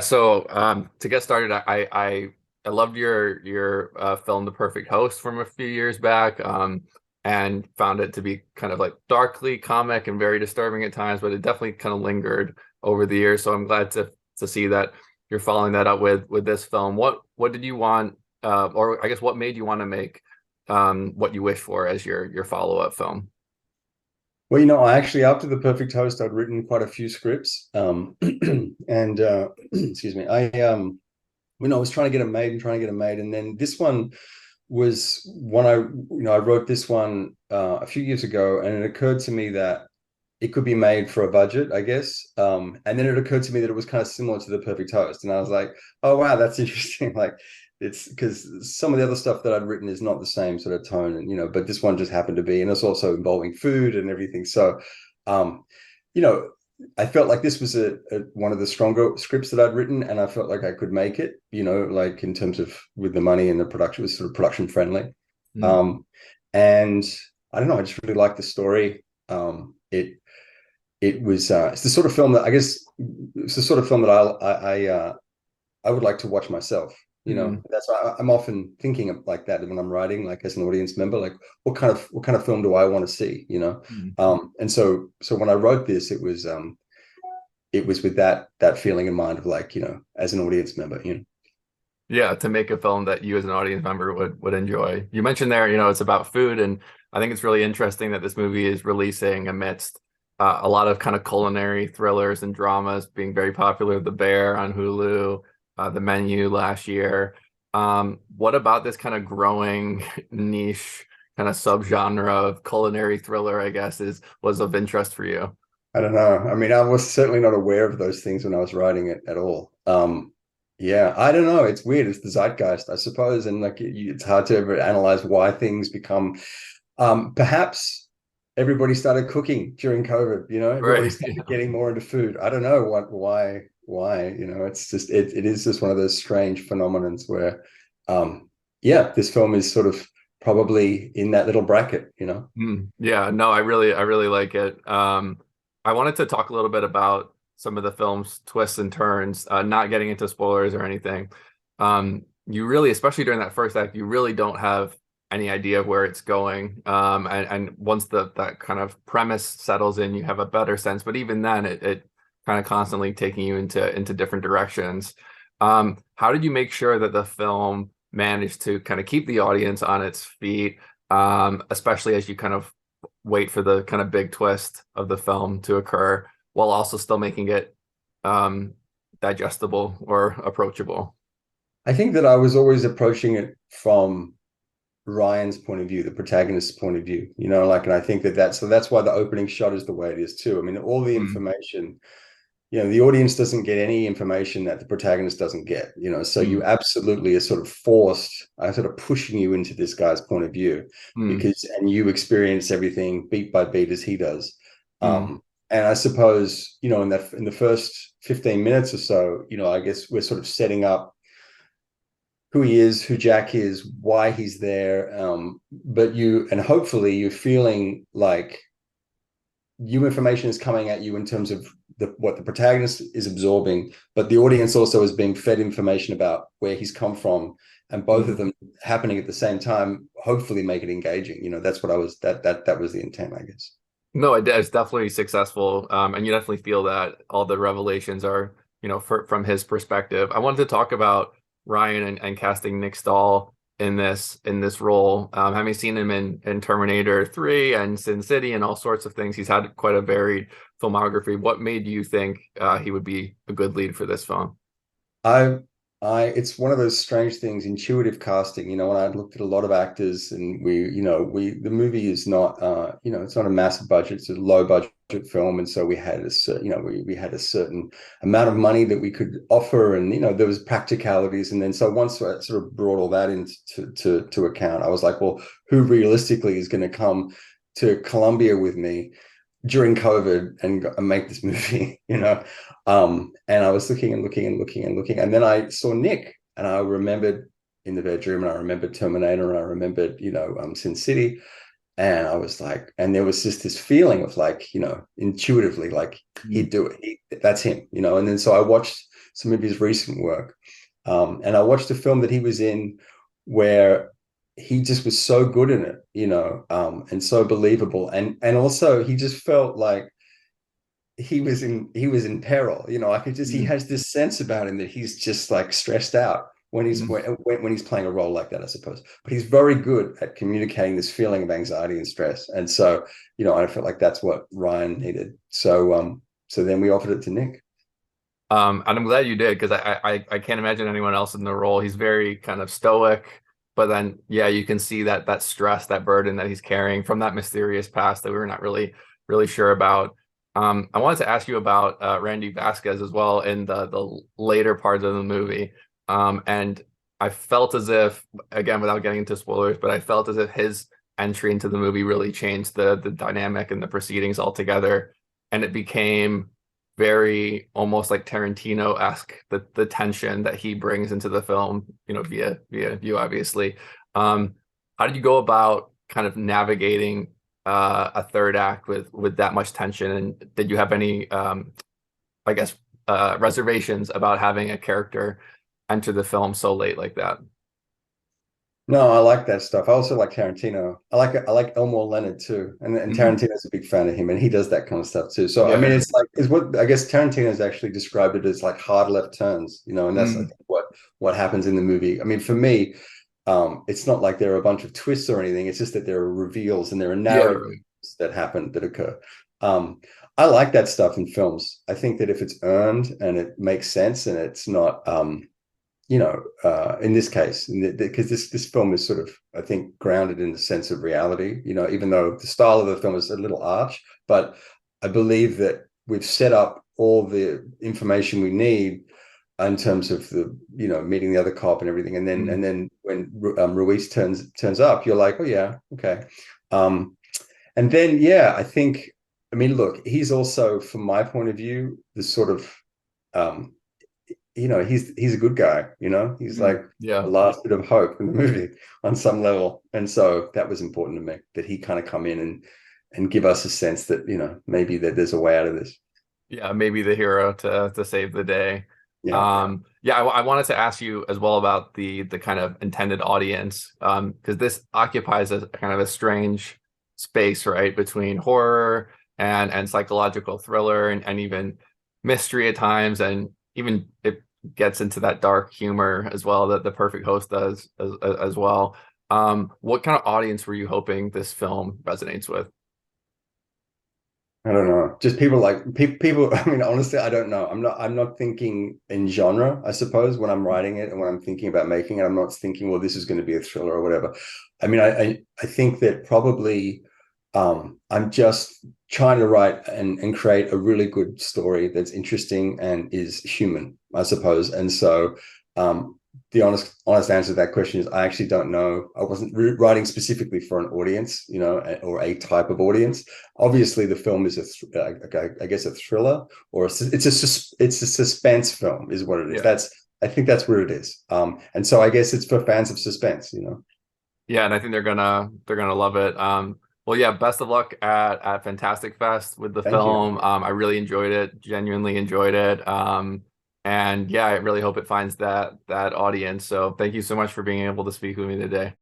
So to get started, I loved your film The Perfect Host from a few years back, and found it to be kind of like darkly comic and very disturbing at times, but it definitely kind of lingered over the years. So I'm glad to see that you're following that up with this film. What did you want, or I guess what made you want to make What You Wish For as your follow-up film? Well, I actually, after The Perfect Host, I'd written quite a few scripts. And excuse me, I was trying to get it made and trying to get it made. And then this one was one I wrote this one a few years ago, and it occurred to me that it could be made for a budget, I guess. And then it occurred to me that it was kind of similar to The Perfect Host. And I was like, oh, wow, that's interesting. Like, it's because some of the other stuff that I'd written is not the same sort of tone. And, but this one just happened to be, and it's also involving food and everything. So, um, you know, I felt like this was one of the stronger scripts that I'd written, and I felt like I could make it, like in terms of with the money and the production, it was sort of production friendly. Mm. Um, and I don't know, I just really liked the story. It was it's the sort of film that I guess it's the sort of film that I would like to watch myself. Mm. That's why I'm often thinking of like that when I'm writing, like as an audience member, like what kind of film do I want to see? Mm. And so when I wrote this, it was with that feeling in mind of like, as an audience member. Yeah, to make a film that you as an audience member would enjoy. You mentioned there, it's about food, and I think it's really interesting that this movie is releasing amidst a lot of kind of culinary thrillers and dramas being very popular. The Bear on Hulu, The Menu last year. What about this kind of growing niche kind of subgenre of culinary thriller, I guess, is was of interest for you? I don't know. I mean, I was certainly not aware of those things when I was writing it at all. Yeah, I don't know. It's weird. It's the zeitgeist, I suppose, and like it's hard to ever analyze why things become. Perhaps everybody started cooking during COVID. Everybody Right. started getting more into food. I don't know why. It's just it is just one of those strange phenomenons where, yeah, this film is sort of probably in that little bracket. Yeah, no, I really like it. I wanted to talk a little bit about some of the film's twists and turns, not getting into spoilers or anything. You really, especially during that first act, you really don't have any idea of where it's going. And once that kind of premise settles in, you have a better sense. But even then, it kind of constantly taking you into different directions. How did you make sure that the film managed to kind of keep the audience on its feet? Especially as you kind of wait for the kind of big twist of the film to occur, while also still making it um, digestible or approachable. I think that I was always approaching it from Ryan's point of view, the protagonist's point of view, like, and I think that's why the opening shot is the way it is too. I mean, all the Mm, information, the audience doesn't get any information that the protagonist doesn't get, so you mm, absolutely are sort of forced, I sort of pushing you into this guy's point of view mm, and you experience everything beat by beat as he does. mm, And I suppose, in the first 15 minutes or so, I guess we're sort of setting up who he is, who Jack is, why he's there. But and hopefully you're feeling like new information is coming at you in terms of what the protagonist is absorbing, but the audience also is being fed information about where he's come from, and both of mm. them happening at the same time. Hopefully, make it engaging. That's what I was. That was the intent, I guess. No, it's definitely successful, and you definitely feel that all the revelations are, from his perspective. I wanted to talk about Ryan and casting Nick Stahl in this role. Having seen him in Terminator 3 and Sin City and all sorts of things, he's had quite a varied filmography. What made you think he would be a good lead for this film? I, it's one of those strange things, intuitive casting. When I looked at a lot of actors, and the movie is not, it's not a massive budget; it's a low budget film, and so we had we had a certain amount of money that we could offer, and there was practicalities, and then so once I sort of brought all that into to account, I was like, well, who realistically is going to come to Colombia with me during COVID and make this movie, and I was looking and looking and looking and looking, and then I saw Nick, and I remembered In the Bedroom, and I remembered Terminator, and I remembered, Sin City, and I was like, and there was just this feeling of like, intuitively, like Mm, he'd do it. That's him, and then so I watched some of his recent work. And I watched a film that he was in where he just was so good in it, and so believable. And also he just felt like he was in peril. I could just he Mm. has this sense about him that he's just like stressed out when he's Mm. when he's playing a role like that, I suppose. But he's very good at communicating this feeling of anxiety and stress. And so, I felt like that's what Ryan needed. So then we offered it to Nick. And I'm glad you did because I can't imagine anyone else in the role. He's very kind of stoic, but then yeah, you can see that stress, that burden that he's carrying from that mysterious past that we were not really sure about. I wanted to ask you about Randy Vasquez as well in the later parts of the movie. And I felt as if, again, without getting into spoilers, but I felt as if his entry into the movie really changed the dynamic and the proceedings altogether, and it became very almost like Tarantino-esque, the tension that he brings into the film, via you obviously. Um, how did you go about kind of navigating a third act with that much tension? And did you have any I guess reservations about having a character enter the film so late like that? No, I like that stuff. I also like Tarantino. I like Elmore Leonard too, and Mm, Tarantino's a big fan of him, and he does that kind of stuff too. So I mean, yeah. it's what I guess Tarantino's actually described it as like hard left turns, and that's I Mm, think what happens in the movie. I mean, for me, it's not like there are a bunch of twists or anything. It's just that there are reveals and there are yeah, narrative right. that occur. Um, I like that stuff in films. I think that if it's earned and it makes sense and it's not in this case, because this film is sort of, I think, grounded in the sense of reality. Even though the style of the film is a little arch, but I believe that we've set up all the information we need in terms of the meeting the other cop and everything, and then Mm, and then when Ruiz turns up, you're like, oh yeah, okay, um, and then yeah, I think, I mean, look, he's also, from my point of view, the sort of um, he's a good guy, he's mm, like the yeah. last bit of hope in the movie on some level. And so that was important to me, that he kind of come in and give us a sense that, maybe that there's a way out of this. Yeah, maybe the hero to save the day. Yeah. Yeah, I wanted to ask you as well about the kind of intended audience, because this occupies a kind of a strange space, right, between horror and psychological thriller and even mystery at times, and even it gets into that dark humor as well that The Perfect Host does as well. What kind of audience were you hoping this film resonates with? I don't know. Just people like people. I mean, honestly, I don't know. I'm not thinking in genre, I suppose, when I'm writing it and when I'm thinking about making it. I'm not thinking, well, this is going to be a thriller or whatever. I mean, I think that probably I'm just trying to write and create a really good story that's interesting and is human, I suppose. And so um, the honest answer to that question is I actually don't know. I wasn't writing specifically for an audience, or a type of audience. Obviously, the film is I guess a thriller, or it's a suspense film, is what it is. Yeah. I think that's where it is. And so I guess it's for fans of suspense. Yeah, and I think they're gonna love it. Well, yeah, best of luck at Fantastic Fest with the Thank you. film. I really enjoyed it, genuinely enjoyed it. And yeah, I really hope it finds that audience. So thank you so much for being able to speak with me today.